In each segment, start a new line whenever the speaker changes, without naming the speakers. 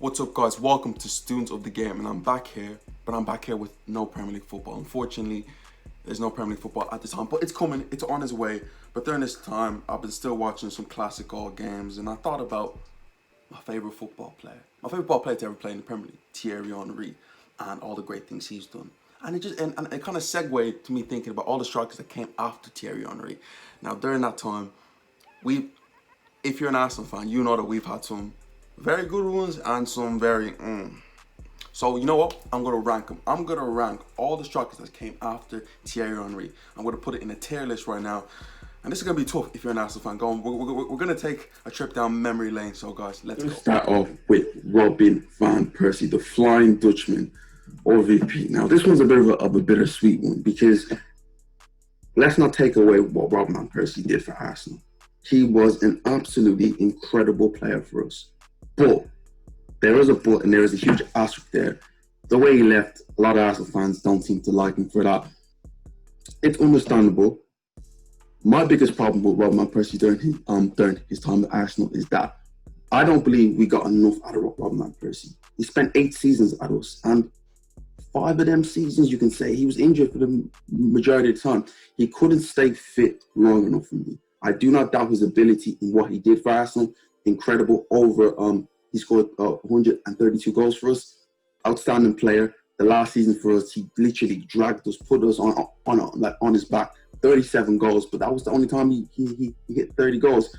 What's up, guys? Welcome to Students of the Game, and I'm back here, but I'm back here with no Premier League football. Unfortunately, there's no Premier League football at this time, but it's coming, it's on its way. But during this time, I've been still watching some classic all games, and I thought about my favorite football player. My favorite football player to ever play in the Premier League, Thierry Henry, and all the great things he's done. And it kind of segued to me thinking about all the strikers that came after Thierry Henry. Now, during that time, if you're an Arsenal fan, you know that we've had some very good ones and some very So you know what? I'm gonna rank them. I'm gonna rank all the strikers that came after Thierry Henry. I'm gonna put it in a tier list right now, and this is gonna be tough if you're an Arsenal fan. We're gonna take a trip down memory lane. So guys, let's go.
Start off with Robin van Persie, the Flying Dutchman, or VP. Now this one's a bit of a bittersweet one because let's not take away what Robin van Persie did for Arsenal. He was an absolutely incredible player for us. But there is a but and there is a huge asterisk there. The way he left, a lot of Arsenal fans don't seem to like him for that. It's understandable. My biggest problem with Robin van Persie during his time at Arsenal is that I don't believe we got enough out of Robin van Persie. He spent 8 seasons at us, and 5 of them seasons you can say he was injured for the majority of the time. He couldn't stay fit long enough for me. I do not doubt his ability in what he did for Arsenal. Incredible. He scored 132 goals for us. Outstanding player. The last season for us, he literally dragged us, put us on his back. 37 goals, but that was the only time he hit 30 goals.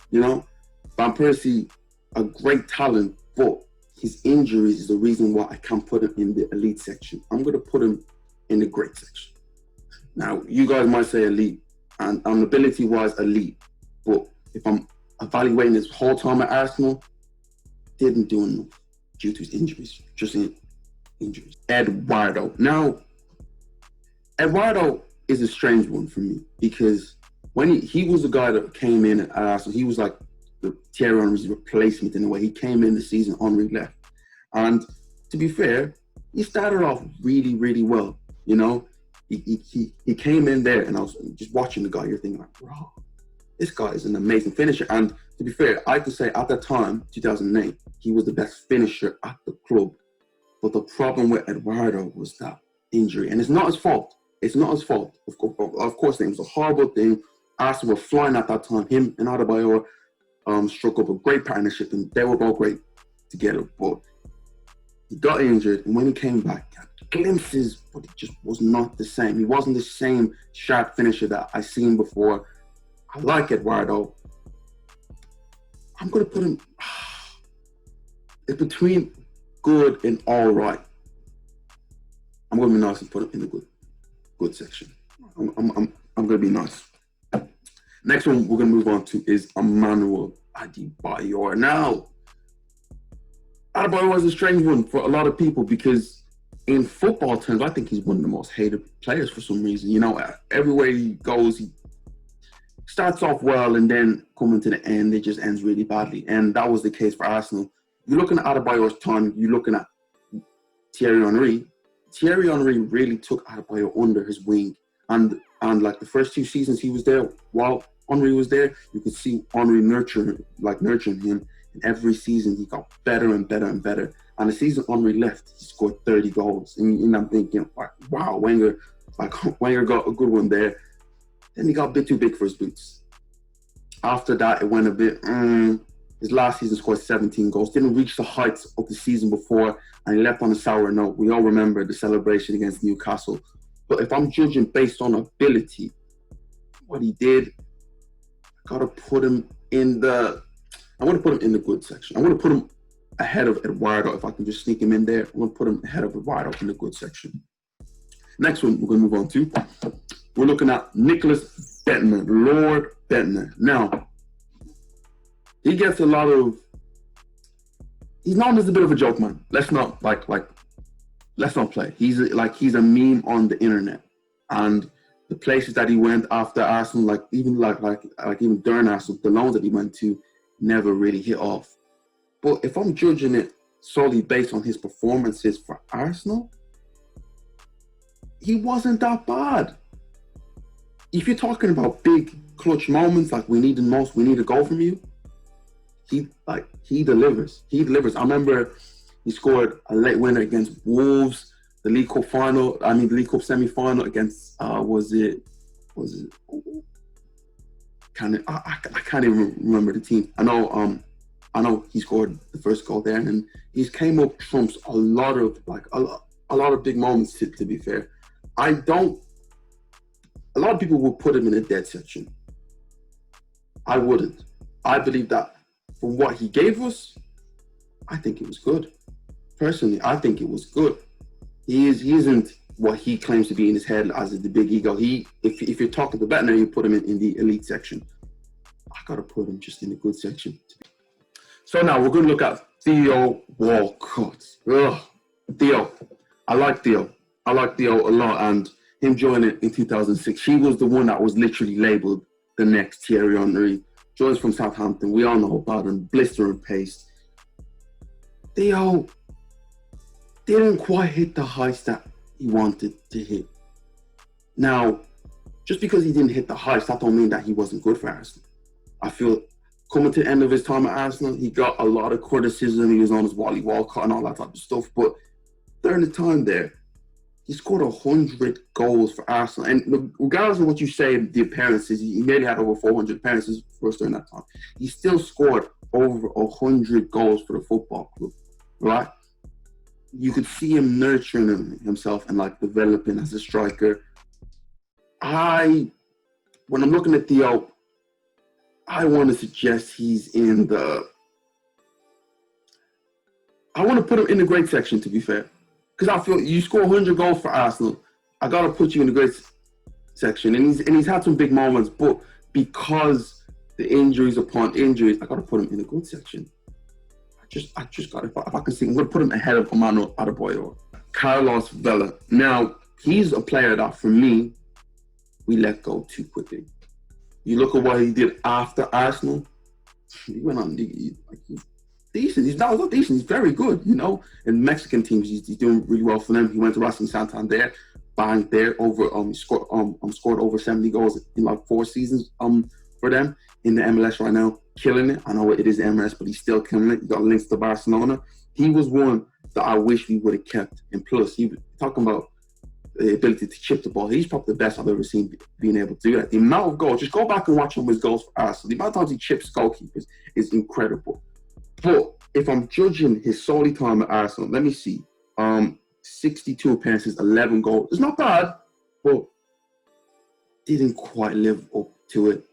You know, Van Persie, a great talent, but his injuries is the reason why I can't put him in the elite section. I'm going to put him in the great section. Now, you guys might say elite, and ability-wise, elite, but if I'm evaluating his whole time at Arsenal, didn't do enough due to his injuries, injuries. Eduardo. Now, Eduardo is a strange one for me because when he was the guy that came in at Arsenal, he was like the Thierry Henry's replacement in a way. He came in the season Henry left. And to be fair, he started off really, really well. You know, he came in there and I was just watching the guy, you're thinking like, bro, this guy is an amazing finisher. And to be fair, I could say at that time, 2008, he was the best finisher at the club. But the problem with Eduardo was that injury. And it's not his fault. It's not his fault. Of course, it was a horrible thing. Arsenal were flying at that time. Him and Adebayor struck up a great partnership, and they were both great together. But he got injured, and when he came back, he had glimpses, but it just was not the same. He wasn't the same sharp finisher that I seen before. I like Eduardo. I'm going to put him it's between good and all right. I'm going to be nice and put him in the good section. I'm going to be nice. Next one we're going to move on to is Emmanuel Adebayor. Now, Adebayor was a strange one for a lot of people because in football terms, I think he's one of the most hated players for some reason. You know, everywhere he goes, he starts off well and then coming to the end, it just ends really badly. And that was the case for Arsenal. You're looking at Adebayor's time, you're looking at Thierry Henry. Thierry Henry really took Adebayor under his wing. And like the first 2 seasons he was there, while Henry was there, you could see Henry nurturing him. And every season he got better and better and better. And the season Henry left, he scored 30 goals. And I'm thinking, like, wow, Wenger got a good one there. Then he got a bit too big for his boots. After that, it went a bit, his last season scored 17 goals. Didn't reach the heights of the season before, and he left on a sour note. We all remember the celebration against Newcastle. But if I'm judging based on ability, what he did, I gotta put him in the good section. I'm gonna put him ahead of Eduardo. If I can just sneak him in there, I'm gonna put him ahead of Eduardo in the good section. Next one we're gonna move on to. We're looking at Nicholas Bentner, Lord Bentner. Now, he gets a lot of. He's known as a bit of a joke man. Let's not play. He's a meme on the internet, and the places that he went after Arsenal, even during Arsenal, the loans that he went to never really hit off. But if I'm judging it solely based on his performances for Arsenal, he wasn't that bad. If you're talking about big clutch moments, like we need a goal from you, He delivers. He delivers. I remember he scored a late winner against Wolves, the League Cup final. I mean, the League Cup semi-final against was it? I can't even remember the team. I know he scored the first goal there, and he's came up trumps a lot of big moments. To be fair, a lot of people would put him in a dead section. I wouldn't. I believe that from what he gave us, I think it was good. Personally, I think it was good. He isn't what he claims to be in his head as the big ego. If you're talking to Bettner, you put him in the elite section. I gotta put him just in the good section. So now we're going to look at Theo Walcott. Theo. I like Theo a lot, and him joining in 2006. He was the one that was literally labelled the next Thierry Henry. Joins from Southampton. We all know about him. Blistering pace. Theo didn't quite hit the heights that he wanted to hit. Now, just because he didn't hit the heights, that don't mean that he wasn't good for Arsenal. I feel coming to the end of his time at Arsenal, he got a lot of criticism. He was known as Wally Walcott and all that type of stuff. But during the time there, he scored 100 goals for Arsenal. And regardless of what you say, the appearances, he nearly had over 400 appearances for us during that time. He still scored over 100 goals for the football club, right? You could see him nurturing himself and developing as a striker. When I'm looking at Theo, I want to suggest he's in I want to put him in the great section, to be fair. Because I feel you score 100 goals for Arsenal, I got to put you in the great section. And he's had some big moments, but because the injuries upon injuries, I got to put him in the good section. I just got if I can see, I'm going to put him ahead of Emmanuel Adebayor. Carlos Vela. Now, he's a player that, for me, we let go too quickly. You look at what he did after Arsenal, he went on, he's decent. He's not decent, he's very good, In Mexican teams, he's doing really well for them. He went to Racing Santander, banged there, he scored over 70 goals in 4 seasons for them in the MLS right now, killing it. I know it is MLS, but he's still killing it. He got links to Barcelona. He was one that I wish we would have kept. And plus, he was talking about the ability to chip the ball. He's probably the best I've ever seen being able to do that. The amount of goals, just go back and watch him with his goals for Arsenal. The amount of times he chips goalkeepers is incredible. But if I'm judging his solely time at Arsenal, let me see. 62 appearances, 11 goals. It's not bad, but didn't quite live up to it.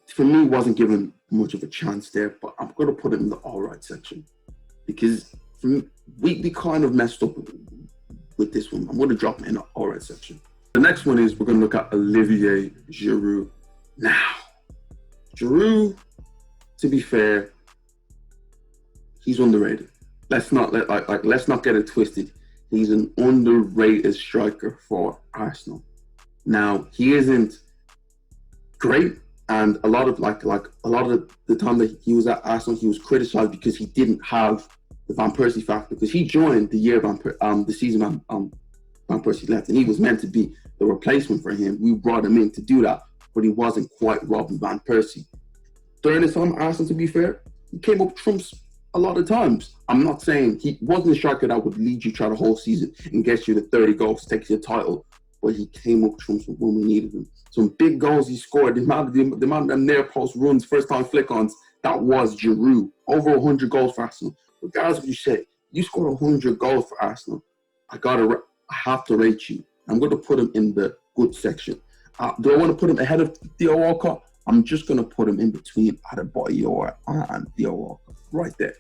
For me, wasn't given much of a chance there, but I'm going to put it in the all right section. Because for me, we kind of messed up with this one. I'm going to drop him in the all right section. The next one is we're going to look at Olivier Giroud. Now, Giroud, to be fair, he's underrated. Let's not get it twisted. He's an underrated striker for Arsenal. Now, he isn't great, and a lot of the time that he was at Arsenal, he was criticized because he didn't have the Van Persie factor, because he joined the year the season Van Persie left, and he was meant to be the replacement for him. We brought him in to do that, but he wasn't quite Robin Van Persie. During his time at Arsenal, to be fair, he came up trumps a lot of times. I'm not saying he wasn't a striker that would lead you through the whole season and get you the 30 goals, take you the title, but he came up trumps when we needed him. Some big goals he scored, the amount of them near post runs, first time flick-ons, that was Giroud. Over 100 goals for Arsenal. Regardless of what you say, you scored 100 goals for Arsenal. I have to rate you. I'm going to put him in the good section. Do I want to put him ahead of Theo Walcott? I'm just going to put him in between Adebayor and Theo Walcott. Right there.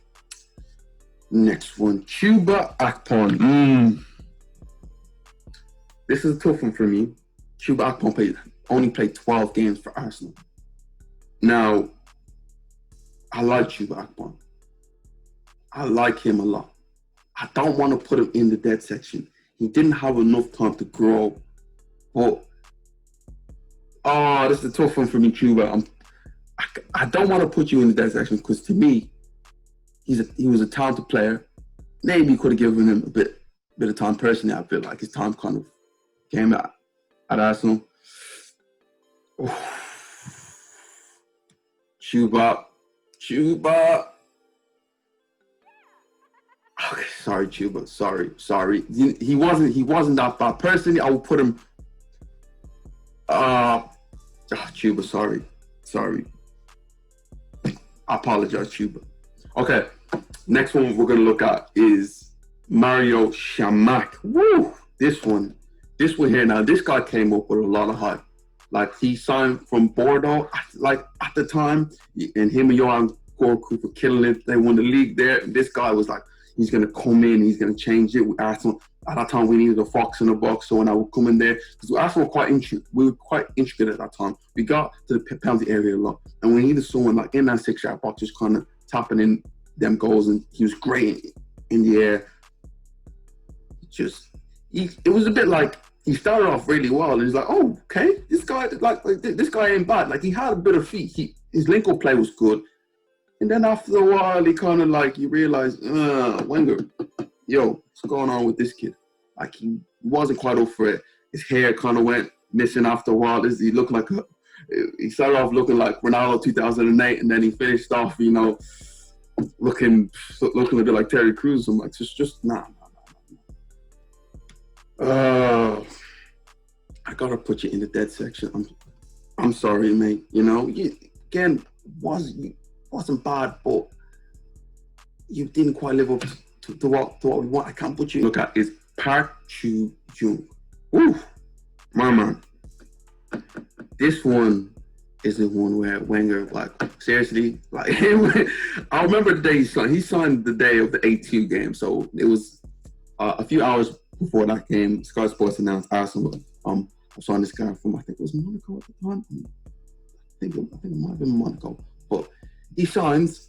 Next one, Chuba Akpom. This is a tough one for me. Chuba Akpom only played 12 games for Arsenal. Now, I like Chuba Akpom. I like him a lot. I don't want to put him in the dead section. He didn't have enough time to grow. But, this is a tough one for me, Chuba. I don't want to put you in the dead section because, to me, he was a talented player. Maybe could have given him a bit of time personally. I feel like his time kind of came at Arsenal. Chuba Chuba. Okay, sorry, Chuba. Sorry. He wasn't that bad. Personally, I would put him. Chuba. Sorry. I apologize, Chuba. Okay, next one we're gonna look at is Mario Shamak. Woo! This one here now. This guy came up with a lot of hype. Like he signed from Bordeaux, like at the time, and him and Johan Gorku were killing it. They won the league there. And this guy was like, he's gonna come in, he's gonna change it. With Arsenal, at that time we needed a fox in the box, so when I would come in there, because Arsenal were quite intricate at that time. We got to the penalty area a lot, and we needed someone like in that 6-yard box, just kind of tapping in them goals, and he was great in the air. It was a bit like he started off really well, and he's like, oh, okay, this guy ain't bad. Like he had a bit of feet. His link-up play was good, and then after a while, he kind of like you realize, Wenger, yo, what's going on with this kid? Like he wasn't quite up for it. His hair kind of went missing after a while. He looked like he started off looking like Ronaldo 2008, and then he finished off, looking a bit like Terry Crews. I'm like, just nah. I gotta put you in the dead section. I'm sorry, mate. Again, wasn't bad, but you didn't quite live up to what we want. I can't put you. Look at is Park Chu-jung. Ooh, my man. This one is the one where Wenger, like, seriously, like, I remember the day he signed. He signed the day of the 8-2 game, so it was a few hours before that game. Sky Sports announced Arsenal. I saw this guy from, I think it was Monaco at the time. I think it might have been Monaco, but he signs.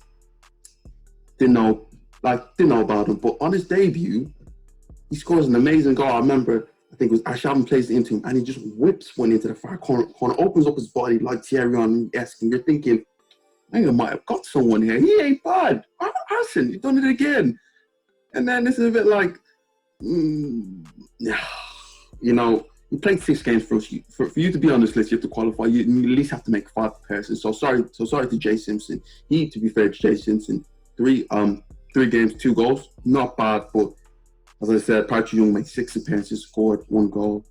Didn't know about him, but on his debut, he scores an amazing goal. I remember, I think it was Ashaven plays it into him, and he just whips one into the far corner, opens up his body like Thierry Henry-esque, and you're thinking, I think I might have got someone here. He ain't bad. Arsene, you've done it again. And then this is a bit like, you played 6 games for us. For you to be on this list, you have to qualify. You at least have to make 5 comparisons. So sorry to Jay Simpson. To be fair to Jay Simpson, 3 games, 2 goals, not bad. But as I said, Park Chu-jung made 6 appearances, scored 1 goal.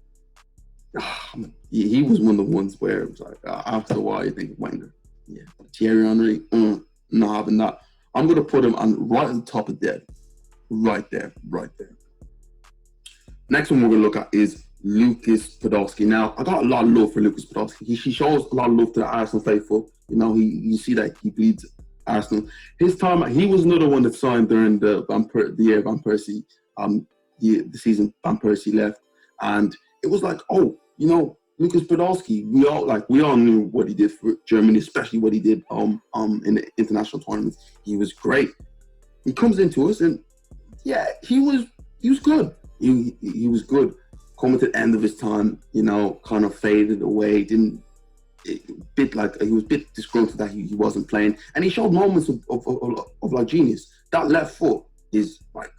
He was one of the ones where it was like, after a while, you think, Wenger, yeah, Thierry Henry, not having that. I'm gonna put him right on top of dead, right there. Next one we're gonna look at is Lucas Podolski. Now, I got a lot of love for Lucas Podolski. He shows a lot of love to the Arsenal faithful. You see that he bleeds Arsenal. His time, he was another one that signed during the year Van Persie, the season Van Persie left, and it was like, Lucas Podolski. We all knew what he did for Germany, especially what he did in the international tournaments. He was great. He comes into us, and yeah, he was good. He was good. Coming to the end of his time, kind of faded away. He was a bit disgruntled that he wasn't playing, and he showed moments of like genius. That left foot is like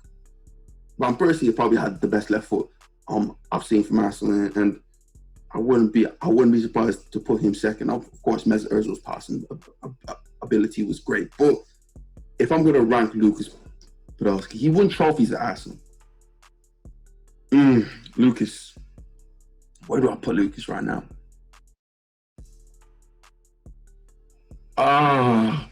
Van Persie probably had the best left foot I've seen from Arsenal, and I wouldn't be surprised to put him second. Of course, Mesut Ozil's passing ability was great, but if I'm gonna rank Lucas Podolski, he won trophies at Arsenal. Lucas. Where do I put Lucas right now? I'm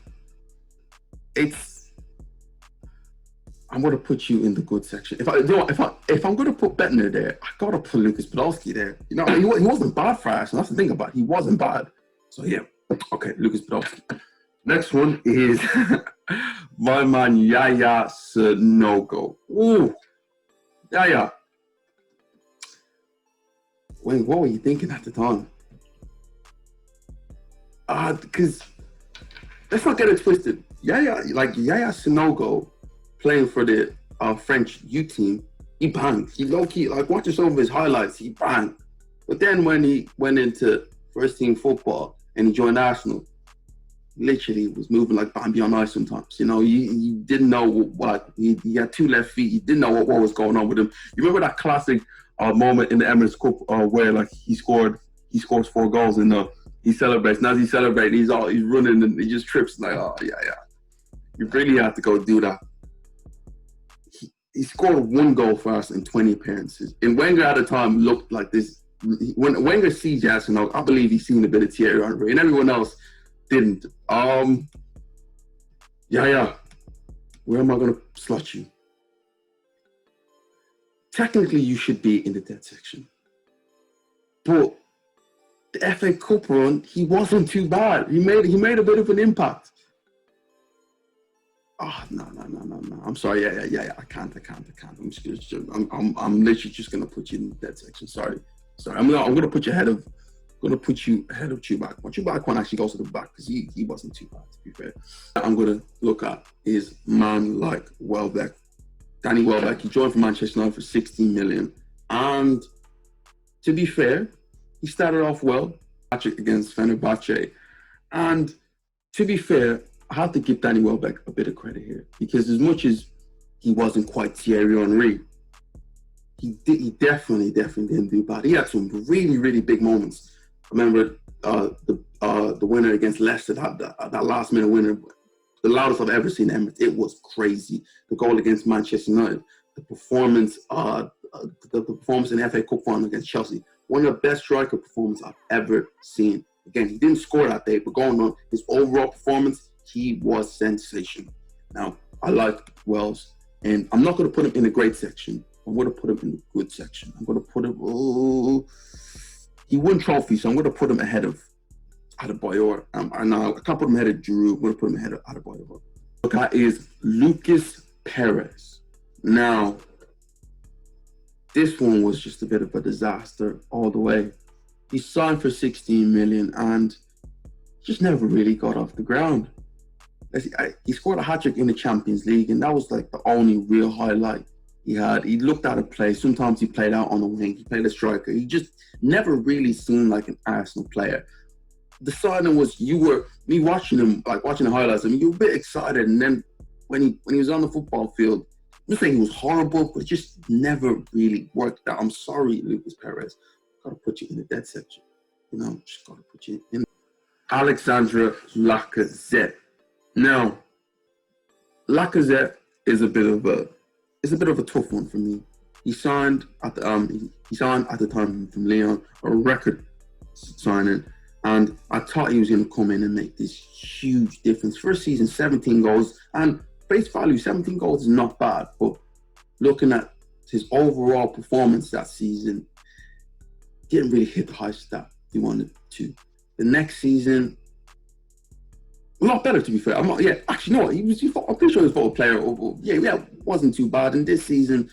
gonna put you in the good section. If I'm gonna put Bettner there, I gotta put Lucas Podolski there. He wasn't bad for Arsenal. That's the thing about it. He wasn't bad. So yeah, okay, Lucas Podolski. Next one is my man Yaya Sanogo. Ooh, Yaya. Wait, what were you thinking at the time? Because let's not get it twisted. Yaya Sanogo, playing for the French U team, he banged. He low-key, like watching some of his highlights, he banged. But then when he went into first team football and he joined Arsenal, literally was moving like Bambi on ice sometimes. You didn't know what, he had 2 left feet. You didn't know what was going on with him. You remember that classic moment in the Emirates Cup where like he scores 4 goals and he celebrates. Now as he celebrates, he's running and he just trips like, oh yeah. You really have to go do that. He scored 1 goal for us in 20 appearances. And Wenger at the time looked like this. When Wenger sees Jackson, I believe he's seen a bit of Thierry Henry, and everyone else didn't. Yeah. Where am I going to slot you? Technically, you should be in the dead section. But the FA Cup run, he wasn't too bad. He made a bit of an impact. Oh, no. I'm sorry. Yeah. I can't. I'm literally just gonna put you in the dead section. Sorry. I'm gonna put you ahead of Chubac. Well, Chubac one actually goes to the back because he wasn't too bad, to be fair. I'm gonna look at is man like Welbeck. Danny Welbeck. He joined from Manchester United for 16 million, and to be fair, he started off well, against Fenerbahce, and to be fair, I have to give Danny Welbeck a bit of credit here, because as much as he wasn't quite Thierry Henry, he definitely didn't do bad. He had some really, really big moments. I remember the winner against Leicester, that last minute winner, the loudest I've ever seen Emirates. It was crazy. The goal against Manchester United, the performance in the FA Cup final against Chelsea, one of the best striker performances I've ever seen. Again, he didn't score that day, but going on his overall performance, he was sensational. Now, I like Wells, and I'm not going to put him in the great section. I'm going to put him in the good section. I'm going to put him. He won trophies, so I'm going to put him ahead of Adebayor. I can't put him ahead of Giroud. I'm going to put him ahead of Adebayor. Look, that is Lucas Perez. Now, this one was just a bit of a disaster all the way. He signed for 16 million and just never really got off the ground. He scored a hat-trick in the Champions League, and that was like the only real highlight he had. He looked out of place. Sometimes he played out on the wing. He played a striker. He just never really seemed like an Arsenal player. The signing was, me watching him, like watching the highlights, I mean, you were a bit excited, and then when he was on the football field, I'm not saying he was horrible, but it just never really worked out. I'm sorry, Lucas Perez. Gotta put you in the dead section. Just gotta put you in. Alexandre Lacazette. Now, Lacazette is a bit of a tough one for me. He signed at the time from Lyon, a record signing, and I thought he was going to come in and make this huge difference. First season, 17 goals, and face value, 17 goals is not bad, but looking at his overall performance that season, didn't really hit the heights that he wanted to. The next season, a lot better, to be fair. I'm pretty sure he was a player. Wasn't too bad. And this season,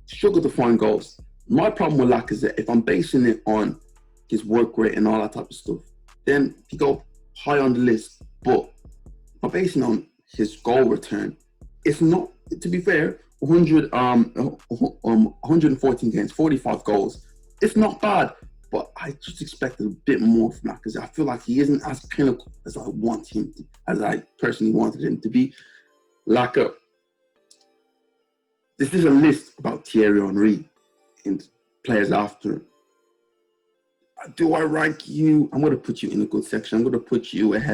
struggled to find goals. My problem with Lacazette, if I'm basing it on his work rate and all that type of stuff, then he go high on the list. But if I'm basing on his goal return, it's not, to be fair, 114 games, 45 goals. It's not bad. But I just expected a bit more from that, because I feel like he isn't as clinical as I want him to, as I personally wanted him to be. This is a list about Thierry Henry and players after. Do I rank you? I'm going to put you in a good section. I'm going to put you right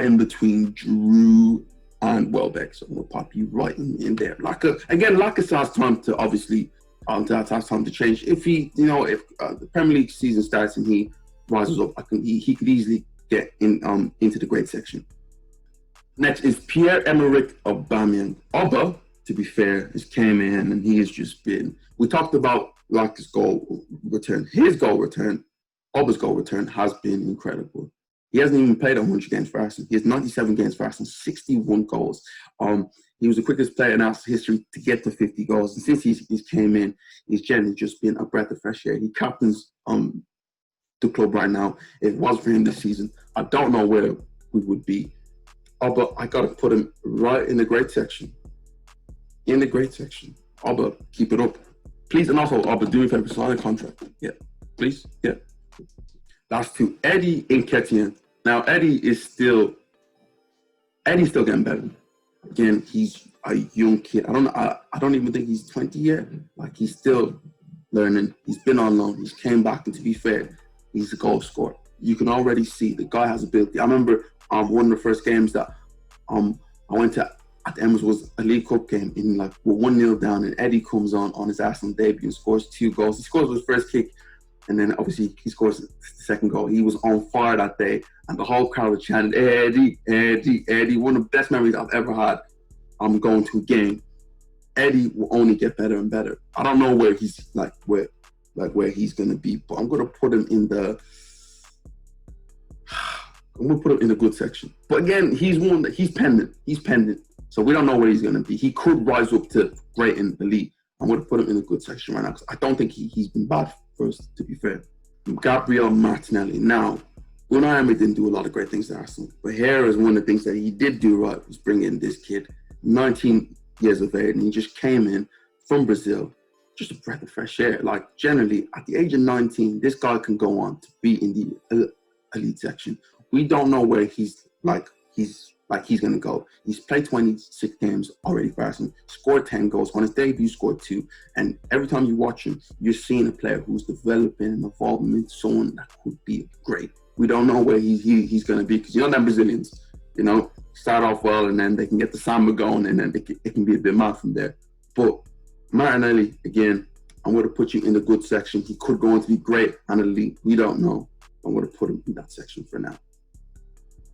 in between Giroud and Welbeck. So I'm going to pop you right in there. Lacazette has time to obviously. That's time to change. If the Premier League season starts and he rises up, he could easily get into the great section. Next is Pierre-Emerick Aubameyang. Oba, to be fair, just came in and he has just been. We talked about Lacazette's goal return. His goal return, Oba's goal return has been incredible. He hasn't even played 100 games for Arsenal. He has 97 games for Arsenal, 61 goals. He was the quickest player in Arsenal history to get to 50 goals. And since he's came in, he's generally just been a breath of fresh air. He captains the club right now. If it was for him this season, I don't know where we would be. But I got to put him right in the great section. In the great section. Oba, keep it up. Please, and also, Oba, do me a favor, sign a contract. Yeah, please, yeah. Last two, Eddie Nketiah. Now, Eddie's still getting better. Again, he's a young kid. I don't even think he's 20 yet. Like, he's still learning. He's been on loan. He's came back, and to be fair, he's a goal scorer. You can already see the guy has ability. I remember one of the first games that I went to at the Emirates was a League Cup game in like we're 1-0 down, and Eddie comes on his Arsenal debut and scores 2 goals. He scores his first kick, and then obviously he scores the second goal. He was on fire that day, and the whole crowd was chanting, "Eddie, Eddie, Eddie." One of the best memories I've ever had. I'm going to a game. Eddie will only get better and better. I don't know where he's where he's gonna be, but I'm gonna put him in the good section. But again, he's one that he's pending. So we don't know where he's gonna be. He could rise up to great in the league. I'm gonna put him in a good section right now because I don't think he's been bad for us, to be fair. Gabriel Martinelli. Now, Unai Emery didn't do a lot of great things to Arsenal, but here is one of the things that he did do right was bring in this kid, 19 years of age, and he just came in from Brazil, just a breath of fresh air. Like, generally, at the age of 19, this guy can go on to be in the elite section. We don't know where he's going to go. He's played 26 games already for Arsenal, scored 10 goals. On his debut, scored 2. And every time you watch him, you're seeing a player who's developing and evolving into someone that could be great. We don't know where he's going to be because, them Brazilians, start off well and then they can get the samba going and then it can be a bit mad from there. But Martinelli, again, I'm going to put you in the good section. He could go on to be great and elite. We don't know. I'm going to put him in that section for now.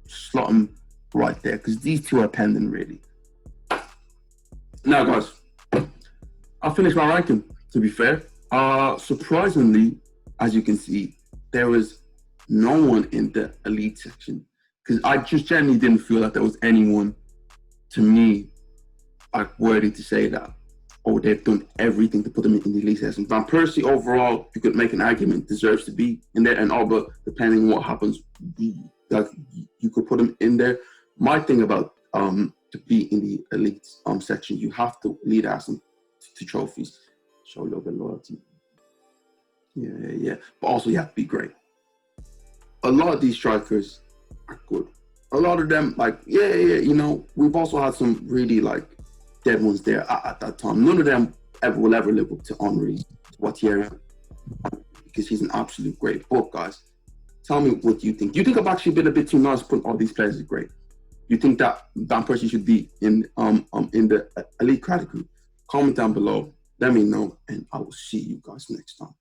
Slot him right there because these two are pending, really. Now, guys, I'll finish my ranking, to be fair. Surprisingly, as you can see, there was no one in the elite section because I just generally didn't feel like there was anyone, to me, worthy to say that, they've done everything to put them in the elite section. Van Persie, overall, you could make an argument, deserves to be in there, and all but depending on what happens, you could put him in there. My thing about to be in the elite section, you have to lead Arsenal to trophies, show a little bit of loyalty. Yeah. But also you have to be great. A lot of these strikers are good. A lot of them, we've also had some really dead ones there at that time. None of them will ever live up to Henry, what Thierry, because he's an absolute great. But guys, tell me what you think. Do you think I've actually been a bit too nice putting all these players as great? You think that Van Persie should be in the elite category? Comment down below. Let me know, and I will see you guys next time.